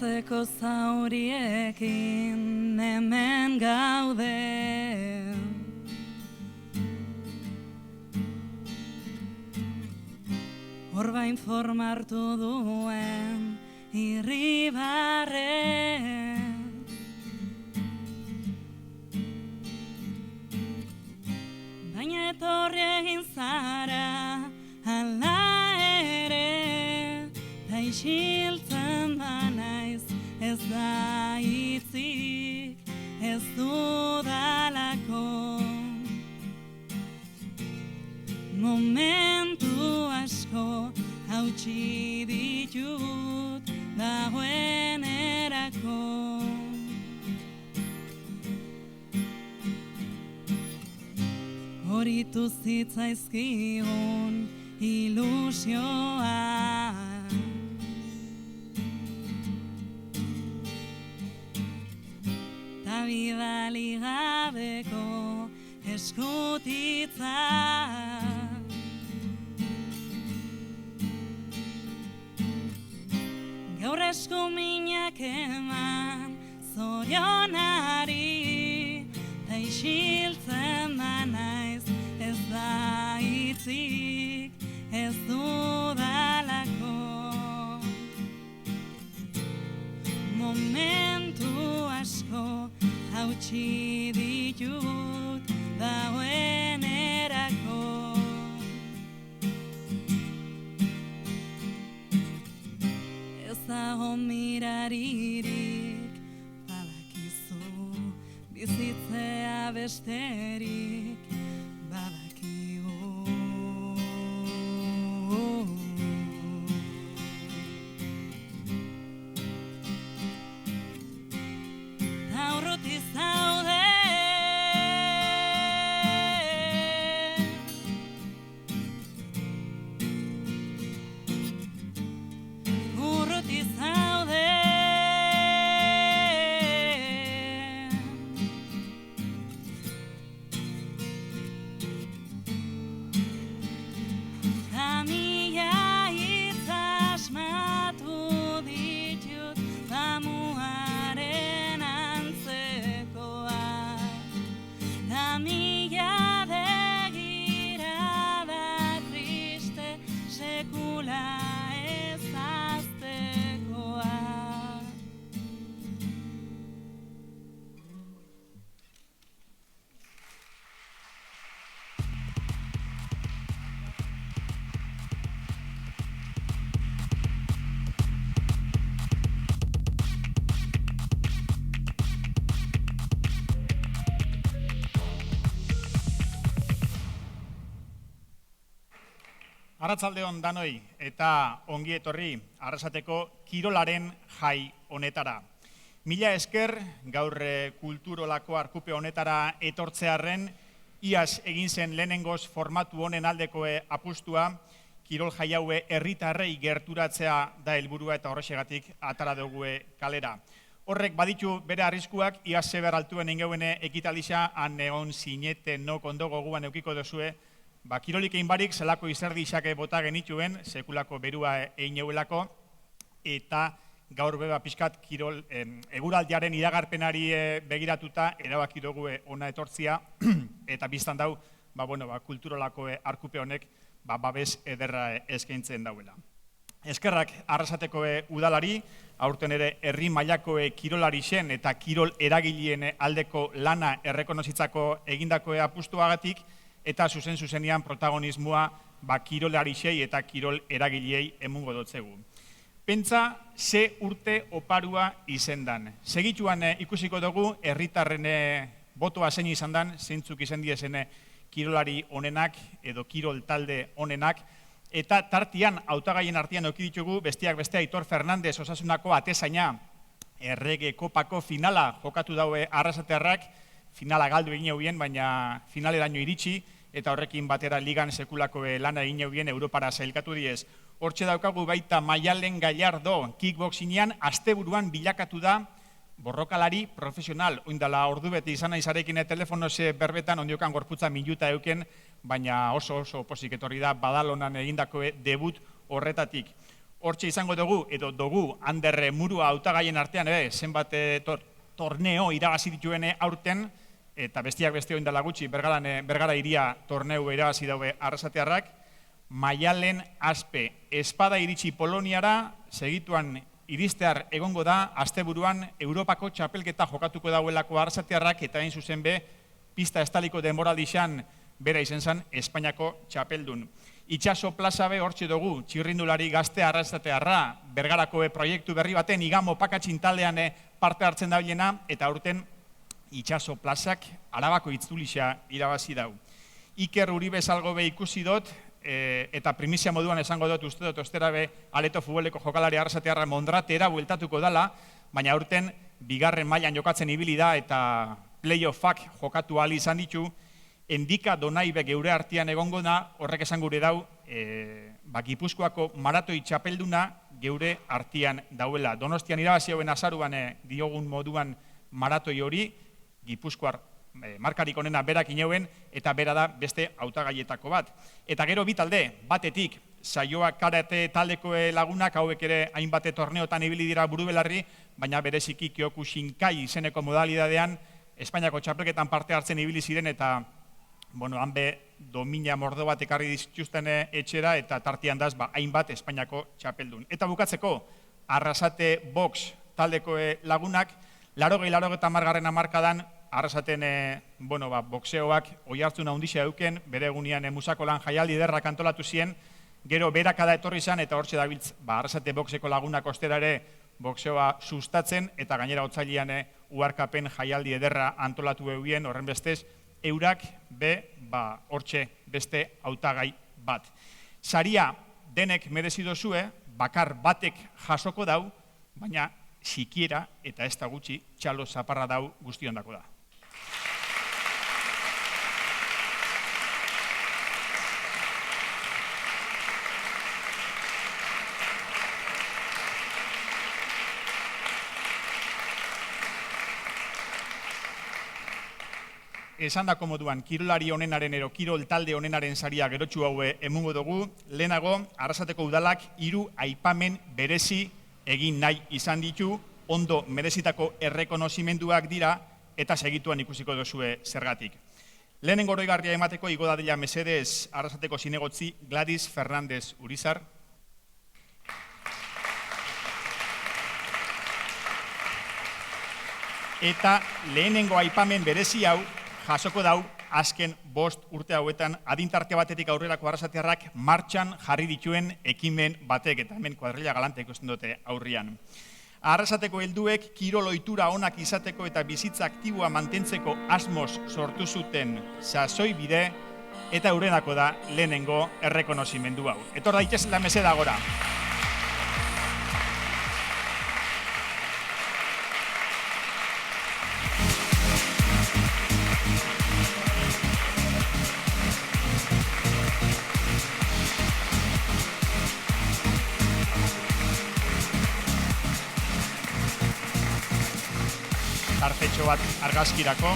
Antzeko zauriekin hemen gaude. Orbain formartu duen irribarre. Baina etorri egin zara hala ere, ta isiltzen banaiz ez da hitzik, ez dudalako. Momentu asko hautsi ditut dagoenerako. Horitu zitzaizkigun ilusioa. Ta bidali gabeko eskutitza. Gaur eskuminak eman zorionari, ta isiltzen banaiz ez da hitzik, ez dudalako. Momentu asko hautsi ditut dagoenerako. Ez dago miraririk, badakizu bizitzea besterik, badakigu. Ta urruti zaude. Urruti zaude. Ta mila hitz asmatu ditut damuaren antzekoa. Ta mila begirada triste sekula ez aztekoa. Arratsalde on danoi eta ongi etorri Arrasateko kirolaren jai honetara. Mila esker gaur kulturolako arkupe honetara etortzearren, iaz egin zen lehenengoz formatu honen aldeko apustua, kirol jai haue herritarrei gerturatzea da helburua eta horrexegatik atara dugu kalera. Horrek baditu bere arriskuak, iaz zeber altuen ingeuen ekitalixa, han egon zineten no kondo goguan eukiko dozue, kirolik egin barik, zelako izerdi isake bota genituen, sekulako berua egin euelako, eta gaur beba pixkat kirol eguraldiaren iragarpenari begiratuta, erabaki dugu ona etortzia, eta biztan dau, kulturolako arkupe honek babes ederra eskaintzen dauela. Eskerrak Arrasateko udalari, aurten ere herri mailako kirolari zen eta kirol eragileen aldeko lana errekonozitzako egindako apustuagatik, eta zuzenean protagonismoa kirolari sei eta kirol eragilei emungo dotzegu. Pentsa, ze urte oparua izendan. Segituan ikusiko dugu, herritarren botoa zein izan dan, zeintzuk izan diezen kirolari onenak edo kirol talde onenak, eta tartian, hautagaien artean eduki ditugu, besteak beste Aitor Fernandez Osasunako atezaina Errege Kopako finala jokatu daue Arrasatearrak, finala galdu egin eubien, baina finaleraino iritsi, eta horrekin batera ligan sekulako lana egin eubien Europara sailkatu diez. Hortxe daukagu baita Maialen Gallardo, kickboxingean asteburuan bilakatu da borrokalari profesional. Oindala ordu beti izan aizarekin telefonoz berbetan, ondiokan gorputza minuta euken, baina oso pozik etorri da Badalonan egindako debut horretatik. Hortxe izango dugu, edo dugu, Ander Murua hautagaien artean, zenbat torneo irabazi dituen aurten, eta bestiak beste oindala gutxi, Bergara iria torneo irabazi daue Arrasatearrak, Maialen Aspe, espada iritsi Poloniara, segituan iristear egongo da, asteburuan Europako txapelketa jokatuko dauelako Arrasatearrak, eta hain zuzen be, pista estaliko denboraldixan bera izen zen Espainiako txapeldun. Itxaso plaza be hortxe dugu, txirrindulari gazte Arrasatearra, Bergarako proiektu berri baten, igamo pakatxin taldean parte hartzen dabilena, eta aurten Itxaso plazak Arabako itzulixa irabazi dau. Iker Uribe salgo be ikusi dut, eta primizia moduan esango dut, uste dut, ostera be, Aleto futboleko jokalari Arrasatearra Mondratera bueltatuko dala, baina aurten bigarren mailan jokatzen ibili da, eta playoffak jokatu ahal izan ditu, Endika Donaibe geure artean egongo da, horrek esan gure dau, Gipuzkoako maratoi txapelduna geure artean dauela. Donostian irabazi hauen azaruan diogun moduan maratoi hori, Gipuzkoar markarik onena berak inauen, eta bera da beste hautagaietako bat. Eta gero bi talde, batetik, saioak karate taldeko lagunak, hauek ere hainbate torneotan ibili dira burubelarri, baina bereziki Kyokushinkai izeneko modalidadean, Espainiako txapelketan parte hartzen ibili ziren, eta han be domina mordo bat ekarri dituzten etxera, eta tartian daz hainbat Espainiako txapeldun. Eta bukatzeko, Arrasate Box taldeko lagunak, 80-80 hamarkadan Arrasaten boxeoak oihartzuna handia eduken, bere egunean Musako lan jaialdi ederrak antolatu zien, gero berakada etorri izan, eta hortxe dabiltz Arrasate Boxeko lagunak ostera ere boxeoa sustatzen, eta gainera otsailean uharkapen jaialdi ederra antolatu eubien, horren bestez, eurak be hortxe beste hautagai bat. Saria denek merezi dozue, bakar batek jasoko dau, baina sikiera eta ez da gutxi txalo zaparra dau guztiondako da. Esan dako moduan, kirolari honenaren ero kirol talde honenaren saria gerotxu haue emungo dugu, lehenago, Arrasateko udalak 3 aipamen berezi egin nahi izan ditu, ondo merezitako errekonozimenduak dira, eta segituan ikusiko dozue zergatik. Lehenengo oroigarria emateko igo dadila mesedez Arrasateko zinegotzi Gladys Fernandez Urizar. Eta lehenengo aipamen berezi hau, jasoko dau, azken 5 urte hauetan, adintarte batetik aurrerako Arrasatearrak martxan jarri dituen ekimen batek, eta hemen kuadrilla galante ikusten dute aurrian. Arrasateko helduek kirol ohitura onak izateko eta bizitza aktiboa mantentzeko asmoz sortu zuten sasoi bide, eta eurenako da lehenengo errekonozimendu hau. Etor daitezela meseda gora. Tartetxo bat argazkirako.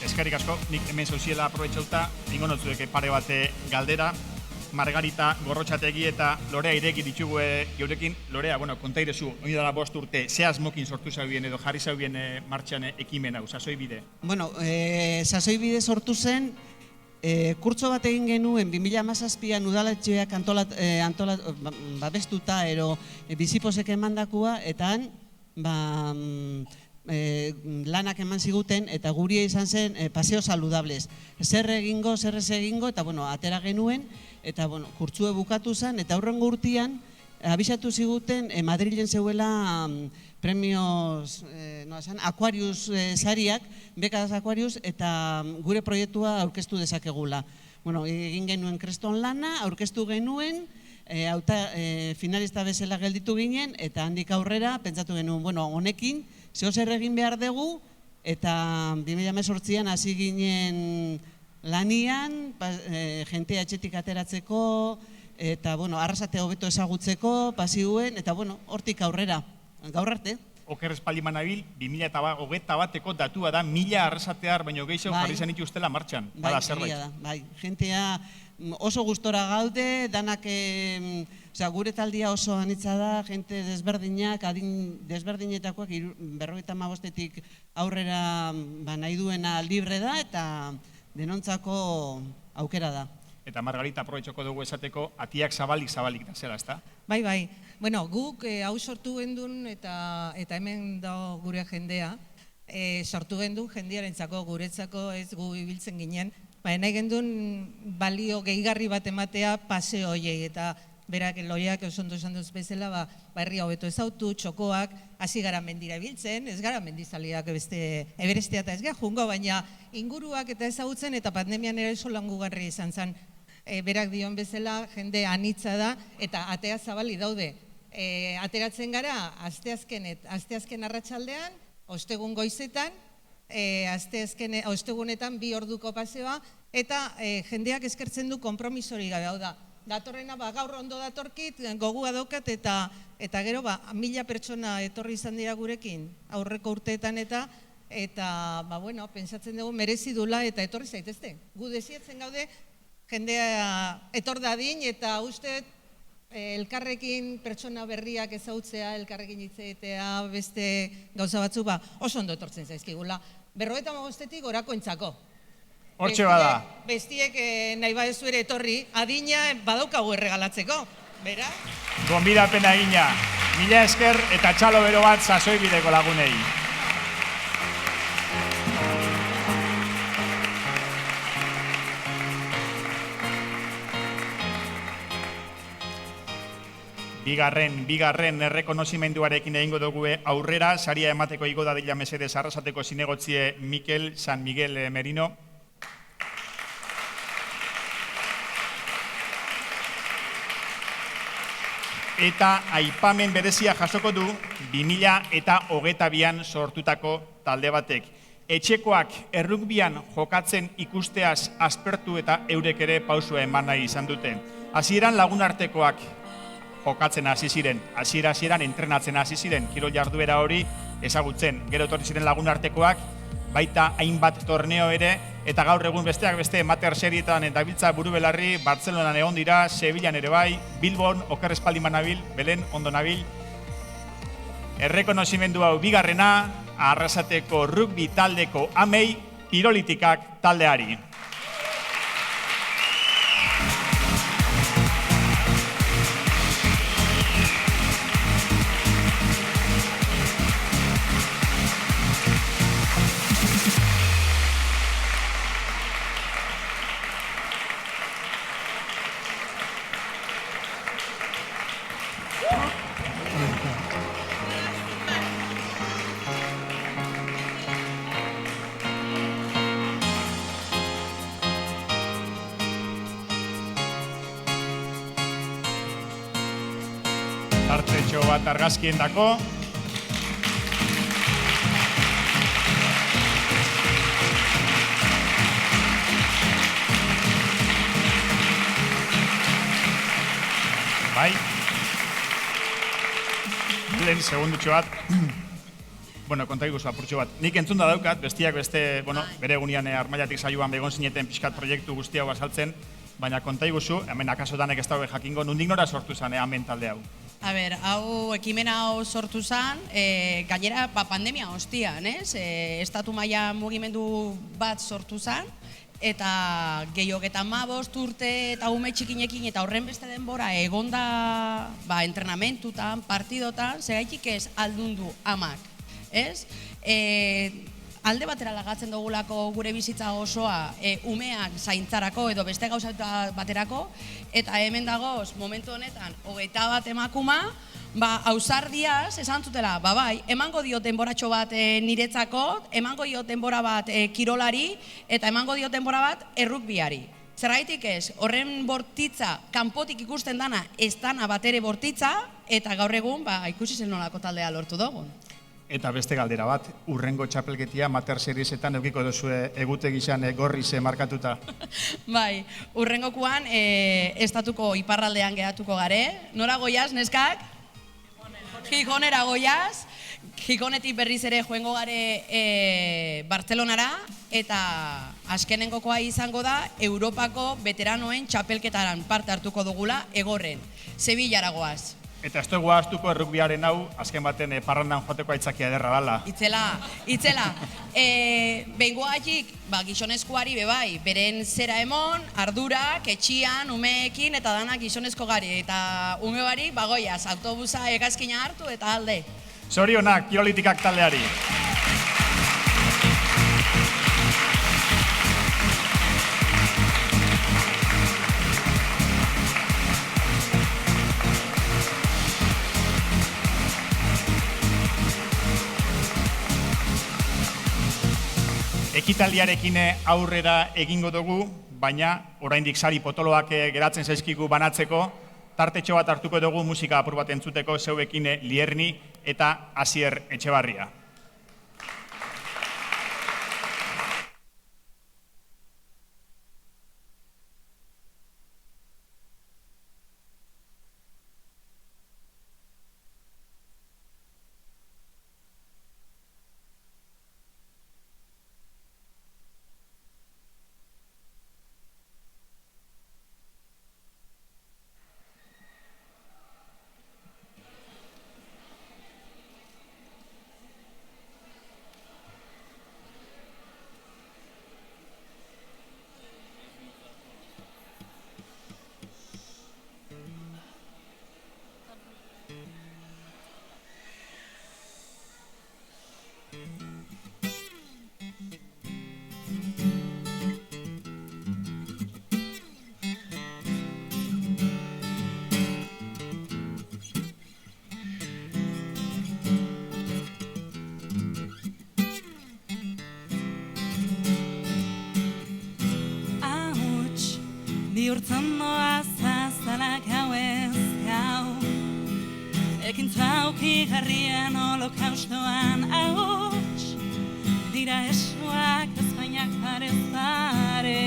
Eskerrik asko, nik hemen soziela aprobetxauta, ingo notzueke pare bate galdera. Margarita Gorrotxategi eta Lorea Ireki ditugu geurekin. Lorea, kontairezu, hori dara 5 urte, ze asmokin sortu zaubien edo jarri zaubien martxan ekimen hau, sasoi bide? Sasoi bide sortu zen, kurtso bat egin genuen 2017an udaletxeak babestuta ero biziposek emandakua, eta han lanak eman ziguten, eta guria izan zen paseo saludables. Zer egingo, eta atera genuen, eta kurtsue bukatu zen, eta aurrengo urtean abisatu ziguten Madrilen zeuela premios, Aquarius sariak, bekadas Aquarius, eta gure proiektua aurkeztu dezakegula. Egin genuen kreston lana, aurkeztu genuen, finalista bezala gelditu ginen, eta handik aurrera pentsatu genuen, honekin, zeo zer egin behar dugu, eta 2018an hasi ginen lanian, jentea etxetik ateratzeko, eta Arrasate hobeto ezagutzeko, pasioen, eta hortik aurrera, gaur arte. oker espaldi manabil, 2021eko datua da, 1000 arrasatear baino gehiago jarri zen ituztela martxan. Bada zerbait. Bai, jentea oso gustora gaude, danak, gure taldia oso anitza da, jente desberdinak, adin desberdinetakoak 55etik aurrera nahi duena libre da, eta denontzako aukera da. Eta Margarita, aprobetxoko dugu esateko, atiak zabalik da zela, ezta? Bai. Bueno, guk hau sortu gendun eta hemen da gure jendea, sortu gendun jendearentzako, guretzako ez gu ibiltzen ginen, nahi gendun balio gehigarri bat ematea paseo hoiei, eta berak loiak osondo esan duz bezala, herri hobeto ezautu, txokoak, hasi gara mendira ibiltzen, ez gara mendizaliak beste Everestea eta ez gara jungo, baina inguruak eta ezagutzen eta pandemian ere oso langugarri izan zen. Berak dion bezala, jende anitza da, eta atea zabali daude. Ateratzen gara, asteazken arratsaldean, ostegun goizetan, ostegunetan 2 orduko paseoa, eta jendeak eskertzen du konpromisori gabe, hau da. Datorrena, gaur ondo datorkit, gogua daukat, eta gero, 1000 pertsona etorri izan dira gurekin, aurreko urteetan eta, pentsatzen dugu merezi dula eta etorri zaitezte. Gu desiatzen gaude, jendea etor dadin eta uste elkarrekin pertsona berriak ezautzea, elkarrekin hitzetea, beste gauza batzu, oso ondo etortzen zaizkigula. 55etik gorako entzako. Hortxe bada. Bestiek nahi badezu ere etorri, adina badaukagu erregalatzeko, bera? Gonbidapena egina, 1000 esker eta txalo bero bat sasoi bideko lagunei. Bigarren errekonozimenduarekin egingo dugu aurrera, saria emateko igo dadila mesedez arrasateko zinegotzie Mikel San Miguel Merino. Eta aipamen berezia jasoko du 2022an sortutako talde batek. Etxekoak errugbian jokatzen ikusteaz aspertu eta eurek ere pausua eman nahi izan dute. Hasieran lagunartekoak jokatzen hasi ziren, hasieran entrenatzen hasi ziren, kirol jarduera hori ezagutzen. Gero etorri ziren lagunartekoak, baita hainbat torneo ere, eta gaur egun besteak beste mater serietan eta biltza buru belarri, Bartzelonan egon dira, Sevillan ere bai, Bilbon, oker espaldi manabil, Belen, ondo nabil. Errekonozimendu hau bigarrena, Arrasateko rugby taldeko amei, Pirolitikak taldeari. Tartetxo bat argazkien dako. Bai. Lehen segundutxo bat. Konta iguzu apurtxo bat. Nik entzun da daukat, bestiak beste, bere egunean Armaiatik saioan begon zineten pixkat proiektu guztia hau azaltzen, baina konta iguzu, hemen akaso danek ez daue jakingo, nondik nora sortu zen hemen talde hau? A ber, ekimen hau sortu zen, gainera pandemia ostian, ez? Estatu maila mugimendu bat sortu zen, eta gehiagotan 15 urte eta ume txikinekin eta horren beste denbora egonda entrenamentutan, partidotan, segaitik ez aldundu amak, ez? Alde batera lagatzen dugulako gure bizitza osoa umeak zaintzarako edo beste gauza baterako, eta hemen dagoz, momentu honetan, 21 emakuma, ausardiaz, esan zutela, bai, emango diot denboratxo bat niretzako, emango diot denbora bat kirolari, eta emango diot denbora bat errukbiari. Zergaitik ez, horren bortitza, kanpotik ikusten dana, ez dana bat ere bortitza, eta gaur egun, ikusi zen nolako taldea lortu dugun. Eta beste galdera bat, urrengo txapelketia mater seriesetan eukiko duzue egutegi-xan gorriz markatuta. Bai, urrengokuan estatuko iparraldean geratuko gare. Nora goiaz, neskak? Gijonera goiaz. Gikonetik berriz ere joengo gare Bartzelonara, eta azkenengokoa izango da Europako veteranoen txapelketaran parte hartuko dugula Egorren, Sevillara goaz. Eta ez dugu ahaztuko errukbiaren hau, azken baten parrandan joateko aitzakia ederra dala. Itzela. Behingoatik, gizonezkoari bebai, beren zera emon, ardurak, etxian, umeekin, eta danak gizonezko gari. Eta ume barik, bagoiaz, autobusa hegazkina hartu eta alde. Zorionak, Kirolitikak taldeari. Ekitaldiarekin aurrera egingo dugu, baina oraindik sari potoloak geratzen zaizkigu banatzeko, tartetxo bat hartuko dugu musika apur bat entzuteko zeuekin Lierni eta Asier Etxebarria. Bihurtzen doa zazalak hauez gau, ekintza ukigarrien holokaustoan hauts, dira esuak ezpainak parez pare.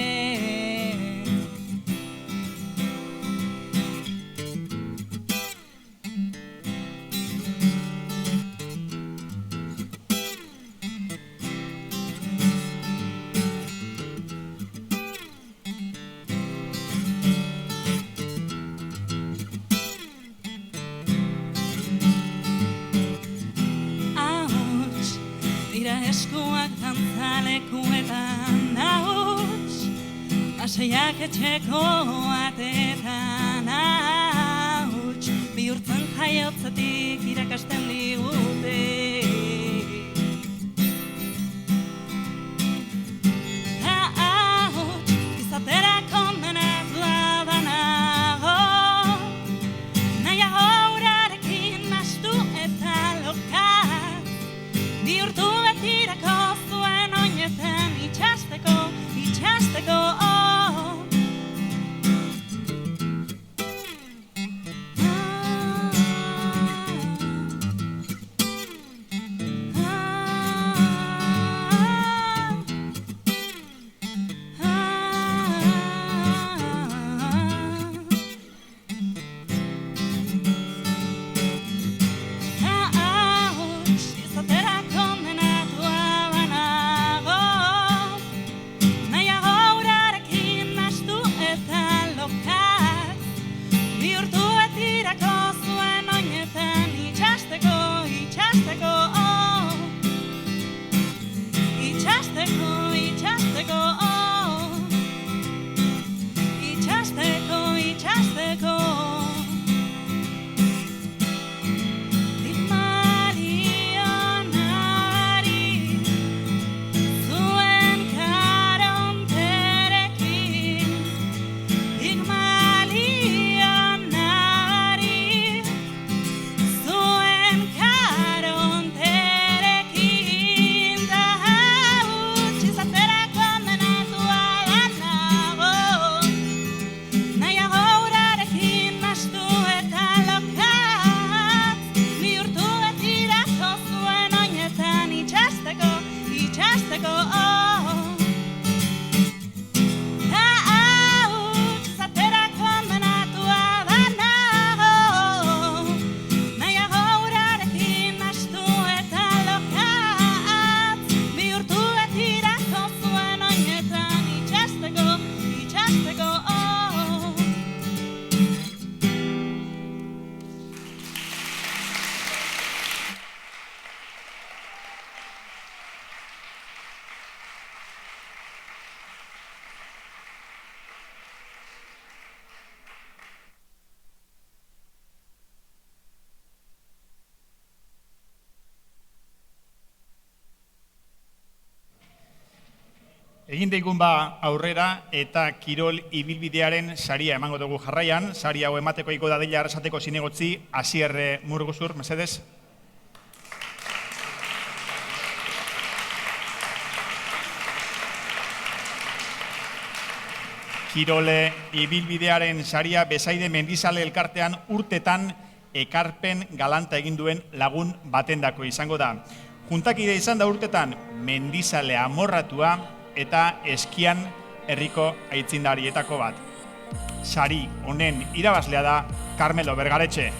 Eskuak dantzalekuetan hauts, paseiak etxeko atetan hauts, bihurtzen jaiotzetik irakasten digute. Hauts, izatera kondenatua banago, nahiago urarekin nahastu eta lokaz, bihurtu betirako zuen oinetan itxasteko. Egin deigun ba aurrera eta kirol ibilbidearen saria emango dugu jarraian. Sari hau emateko iko dadila Arrasateko zinegotzi, Asier Murguzur, mesedez. Kirole ibilbidearen saria Besaide Mendizale elkartean urtetan ekarpen galanta egin duen lagun batendako izango da. Juntakide izan da urtetan Mendizale amorratua eta eskian herriko aitzindarietako bat. Sari honen irabazlea da Carmelo Bergaretxe.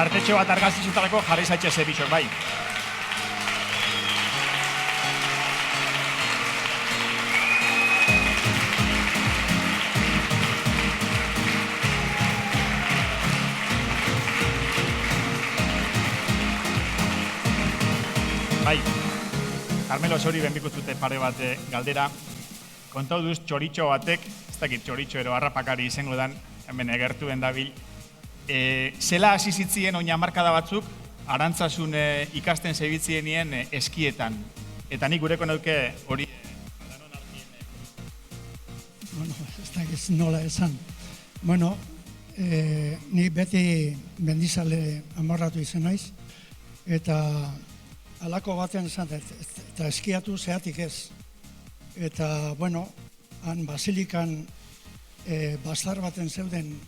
Tartetxo bat argazkizutarako jarri zaitxe zebixok, bai. Bai, Carmelo zori benbikutzute pare bat galdera. Kontau duz txoritxo batek, ez dakit txoritxo ero harrapakari izango dan, hemen egertuen dabil, zela hasi zitzien oina markada batzuk, arantzasun ikasten zebitzien eskietan. Eta nik gureko nauke hori danon argien. Bueno, ez dakiz nola esan. Bueno, ni beti Mendizale amorratu izen naiz, eta halako baten esan, eta eskiatu zehatik ez. Eta, bueno, han Basilikan bastar baten zeuden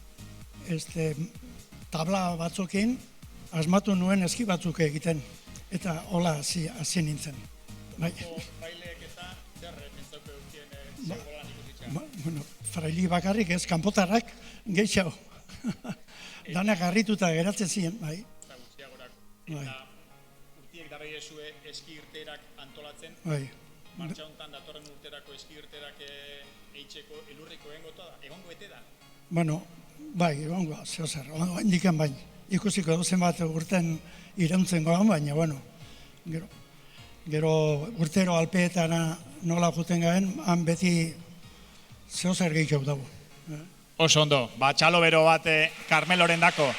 tabla batzukin, asmatu nuen eski batzuk egiten, eta hola hasi nintzen. Fraileek eta zer pentsauko dukien zegoelan ikusitza? Bueno, fraili bakarrik ez, kanpotarrak gehiago. Danak harrituta geratzen ziren, bai. Eta gutxiagorako. Eta urtiek darrai ezue eski irteerak antolatzen, Bai. martxa hontan datorren urterako eski irteerak eitzeko elurriko egongo ete da? Bueno, bai, egongo, zehozer, indiken bain. Ikusiko duzen bat urten irauntzen goan, baina, bueno, gero urtero alpeetana nola juten garen, han beti zehozer gehiago dago. Oso ondo, txalo bero bat Carmeloren dako.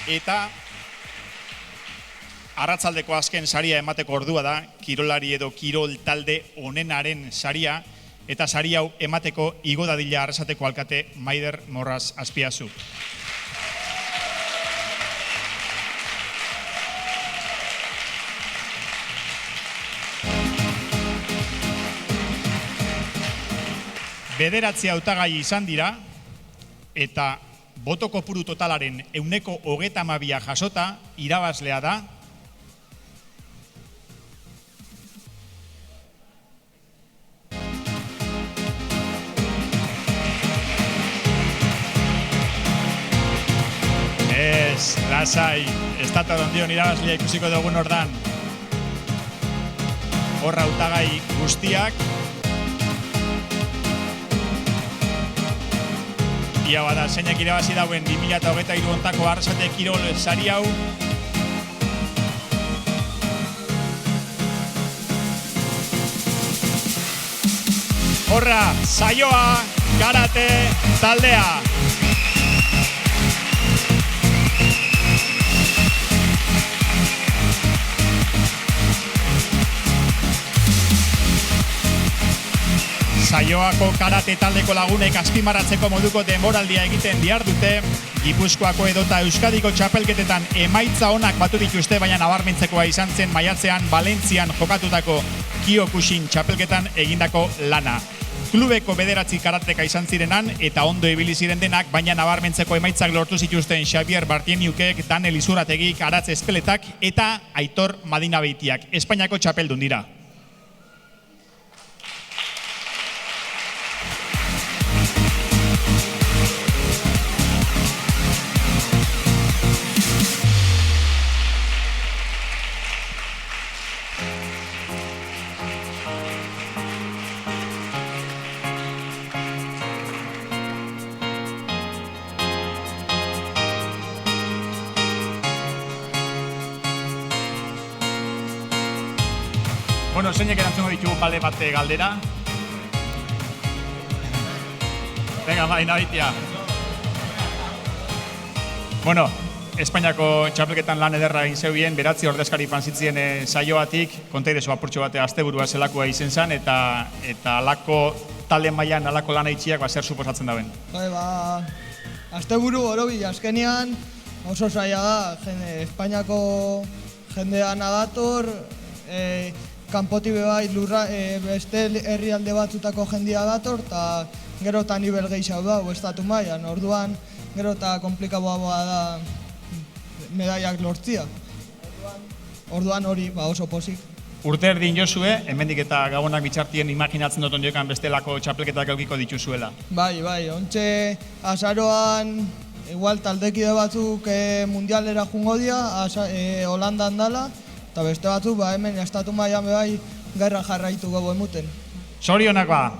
Eta arratzaldeko azken saria emateko ordua da, kirolari edo kirol talde onenaren saria, eta sari hau emateko igo dadila Arrasateko alkate Maider Morraz Azpiazu. Bederatzi hautagai izan dira, eta boto kopuru totalaren 132 jasota irabazlea da lasai, estatu ondion irabazlea ikusiko dugun ordan. Horra hautagai guztiak. Ia bada, zeinak irabazi dauen 2023 ontako Arrasate kirol sari hau. Horra, saioa, karate, taldea. Saioako karate taldeko lagunek azpimarratzeko moduko denboraldia egiten dihardute, Gipuzkoako edota Euskadiko txapelketetan emaitza onak batu dituzte, baina nabarmentzekoa izan zen maiatzean Valentzian jokatutako Kyokushin txapelketan egindako lana. Klubeko 9 karateka izan zirenan eta ondo ibili ziren denak, baina nabarmentzeko emaitzak lortu zituzten Xavier Bartieniukek, Daniel Izurategik, Aratz Espeletak eta Aitor Madinabeitiak. Espainiako txapeldun dira. Bueno, zeinek erantzungo ditugu pale bate galdera? Venga, bai, nabitia. Bueno, Espainiako txapelketan lan ederra egin zeubien, 9 ordezkari fanzitzien saioatik, kontaidezo apurtxo batea asteburua zelakoa izen zen, eta alako talde mailan alako lan eitxiak zer suposatzen daben? Asteburu orobi, azkenean oso zaila da, Espainiako jendean adator, kanpoti bebai beste herrialde batzutako jendia dator, eta gero eta nivel gehiago da, estatu mailan, orduan gero eta komplikaboa da medaiak lortzia. Orduan hori oso pozik. Urte erdin jozue, hemendik eta gabonak bitxartien imaginatzen dut ondiokan bestelako txapelketak eukiko dituzuela. Bai, ontxe azaroan igual taldekide batzuk mundialera jungo dira, Holandan dala, eta beste batzuk hemen estatu mailan bai gerra jarraituko emuten. Zorionak ba!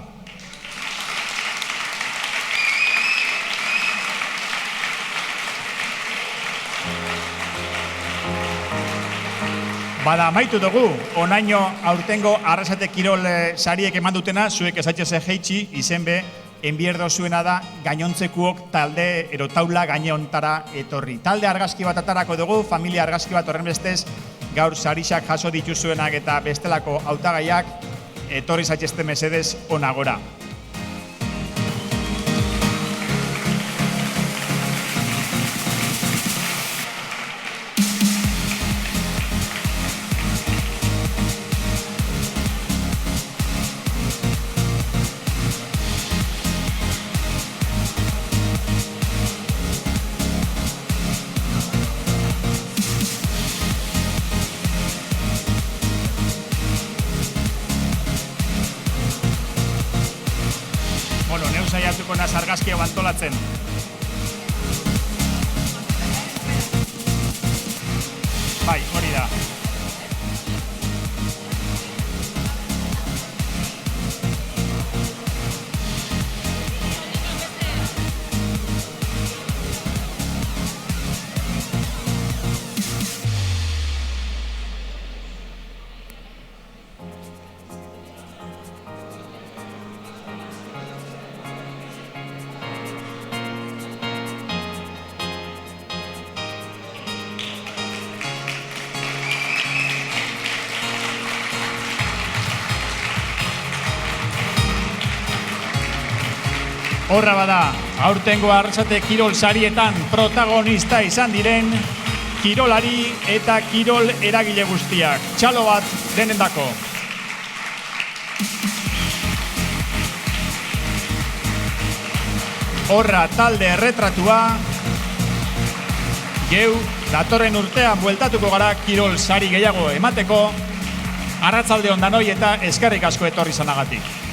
Bada, amaitu dugu, onaino aurtengo Arrasate Kirol sariek eman dutena, zuek esaitxe jeitsi, izen be, enbierdo zuena da gainontzekuok talde ero taula gaineontara etorri. Talde argazki bat atarako dugu, familia argazki bat horren bestez, gaur sarixak jaso dituzuenak eta bestelako hautagaiak etorri zaitxezte mesedez onagora. Saiatuko naz argazkia bantolatzen. Bai, hori da. Horra bada, aurtengo Arrasate Kirol sarietan protagonista izan diren kirolari eta kirol eragile guztiak. Txalo bat denendako. Horra talde erretratua, geu datorren urtean bueltatuko gara kirol sari gehiago emateko, arratzalde on danoi eta eskerrik asko etorri zanagatik.